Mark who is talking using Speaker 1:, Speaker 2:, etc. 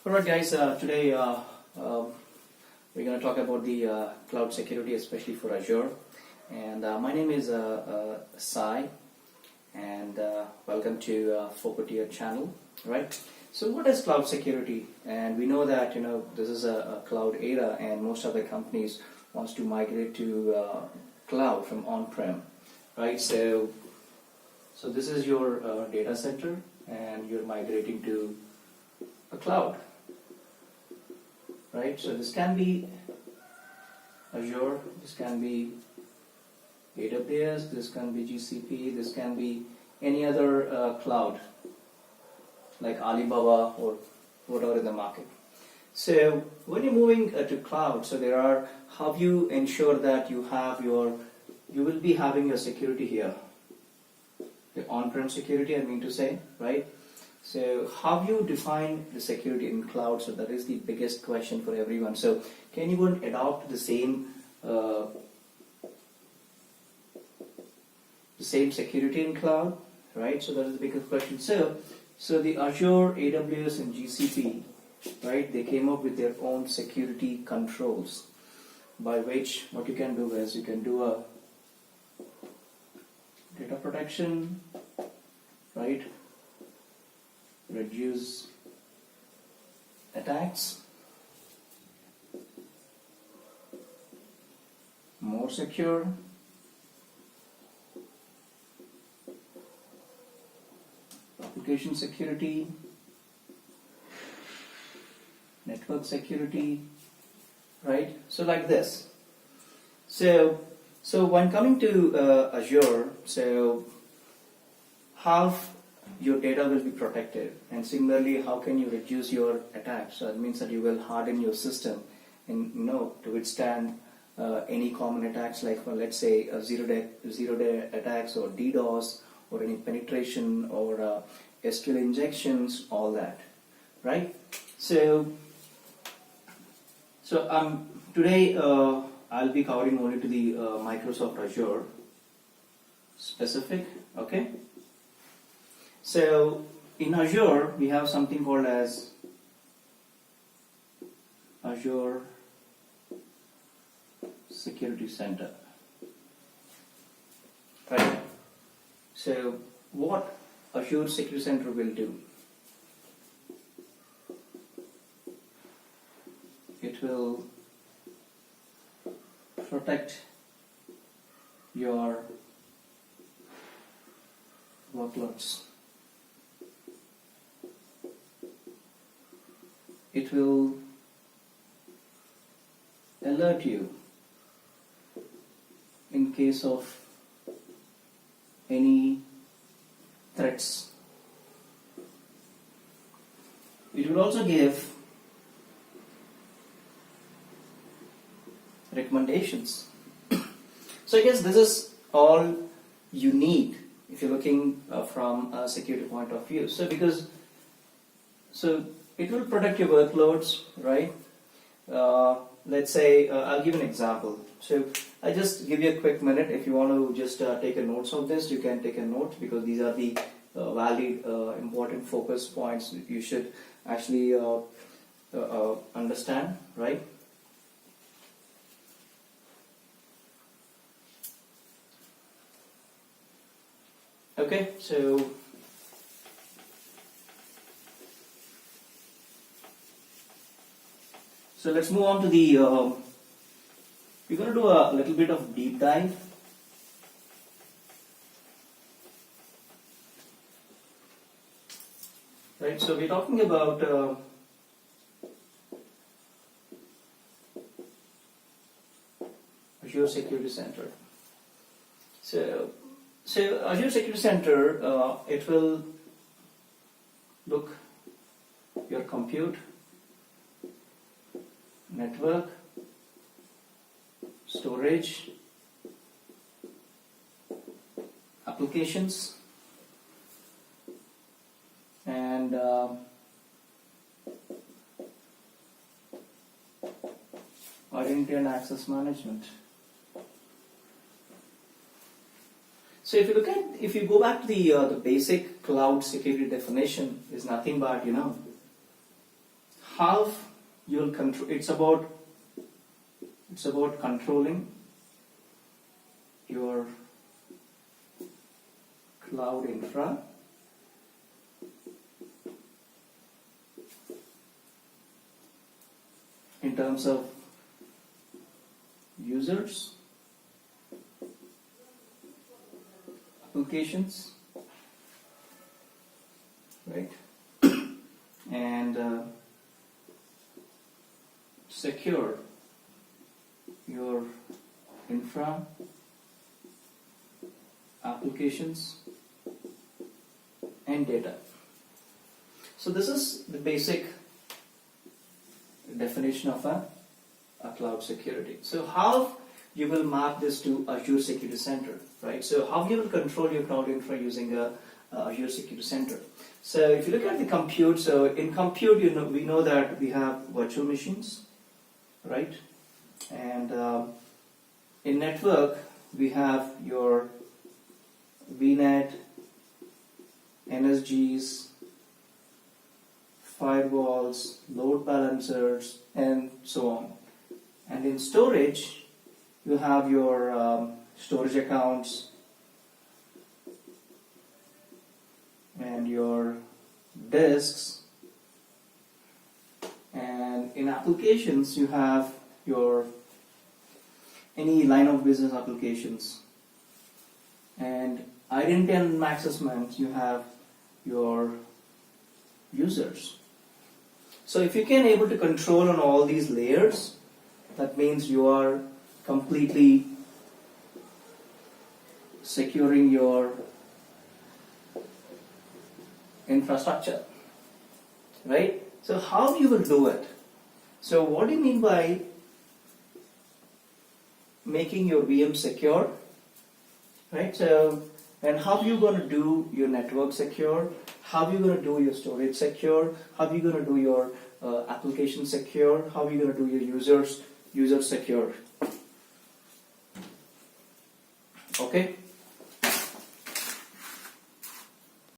Speaker 1: Alright guys, today we're going to talk about the cloud security, especially for Azure. And my name is Sai, and welcome to Focotier channel. Right. So what is cloud security? And we know that this is a cloud era, and most of the companies wants to migrate to cloud from on-prem. Right. So this is your data center, and you're migrating to a cloud. Right, so this can be Azure, this can be AWS, this can be GCP, this can be any other cloud like Alibaba or whatever in the market. So when you're moving to cloud, so there are, how you ensure that you will be having your security here, the on-prem security I mean to say, right? So how you define the security in cloud? So that is the biggest question for everyone. So can you go and adopt the same security in cloud, right? So that is the biggest question. So the Azure, AWS, and GCP, right? They came up with their own security controls, by which what you can do is you can do a data protection, right? Reduce attacks, more secure, application security, network security, right? So like this. So when coming to Azure, so how your data will be protected, and similarly how can you reduce your attacks? So that means that you will harden your system and to withstand any common attacks, like let's say zero-day attacks or DDoS or any penetration or SQL injections, all that, right? So today I'll be covering only to the Microsoft Azure specific, okay? So in Azure, we have something called as Azure Security Center. Right. So what Azure Security Center will do? It will protect your workloads. It will alert you in case of any threats. It will also give recommendations. So I guess this is all you need if you're looking from a security point of view. So it will protect your workloads, right? Let's say, I'll give an example. So I'll just give you a quick minute. If you want to just take a notes of this, you can take a note, because these are the valid, important focus points that you should actually understand, right? Okay, so let's move on to the, we're going to do a little bit of deep dive. Right, so we're talking about Azure Security Center. So Azure Security Center, it will look your compute, network, storage, applications, and identity and access management. So if you go back to the basic cloud security definition, is nothing but how you will control. It's about controlling your cloud infra in terms of users, applications, right, and secure your infra, applications, and data. So this is the basic definition of a cloud security. So how you will map this to Azure Security Center, right? So how you will control your cloud infra using a Azure Security Center. So if you look at the compute, so in compute, we know that we have virtual machines, right? And in network, we have your VNet, NSGs, firewalls, load balancers, and so on. And in storage, you have your storage accounts and your disks. And in applications, you have your any line of business applications. And identity and access management, you have your users. So if you can able to control on all these layers, that means you are completely securing your infrastructure, right? So how you will do it? So what do you mean by making your VM secure, right? So, and how you going to do your network secure? How you going to do your storage secure? How you going to do your application secure? How you going to do your users secure? Okay.